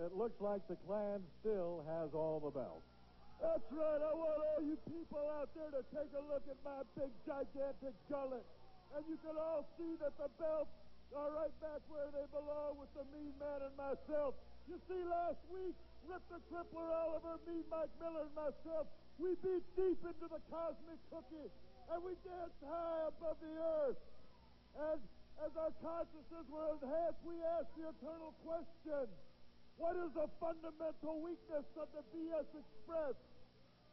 it looks like the Clan still has all the belts. That's right. I want all you people out there to take a look at my big, gigantic gullet. And you can all see that the belts are right back where they belong with the Mean Man and myself. You see, last week, Rip the Crippler, Oliver, me, Mike Miller, and myself, we beat deep into the cosmic cookie, and we danced high above the earth. And as our consciousness were enhanced, we asked the eternal question, what is the fundamental weakness of the BS Express?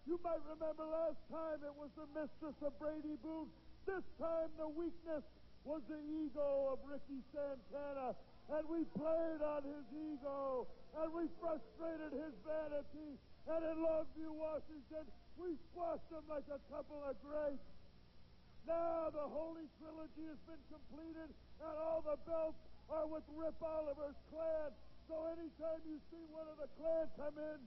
You might remember last time it was the mistress of Brady Boone. This time the weakness was the ego of Ricky Santana. And we played on his ego, and we frustrated his vanity. And in Longview, Washington, we squashed him like a couple of grapes. Now the Holy Trilogy has been completed, and all the belts are with Rip Oliver's clan. So anytime you see one of the clan come in,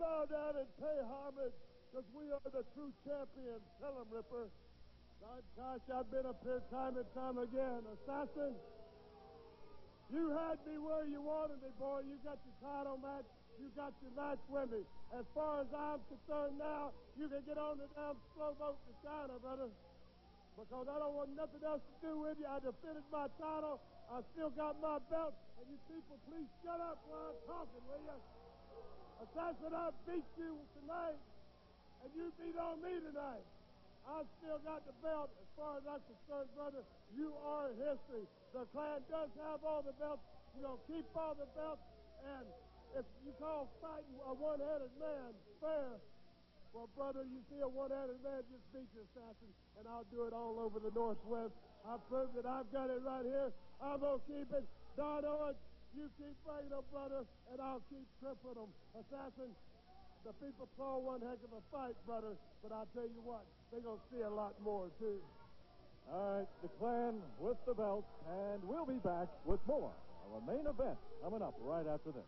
bow down and pay homage, because we are the true champions. Tell him, Ripper. Gosh, I've been up here time and time again. Assassin, you had me where you wanted me, boy. You got your title match. You got your match with me. As far as I'm concerned now, you can get on the damn slow boat to China, brother. Because I don't want nothing else to do with you. I defended my title. I still got my belt. And you people, please shut up while I'm talking, will you? Assassin, I beat you tonight. And you beat on me tonight. I still got the belt. As far as I'm concerned, brother, you are history. The clan does have all the belts. You're going to keep all the belts. And if you call fighting a one-headed man fair, well, brother, you see a one-headed man just beat you, Assassin, and I'll do it all over the Northwest. I proved that I've got it right here. I'm going to keep it. Don Owens, you keep fighting them, brother, and I'll keep crippling them. Assassin, the people saw one heck of a fight, brother, but I'll tell you what, they're going to see a lot more, too. All right, the Clan with the belts, and we'll be back with more of a main event coming up right after this.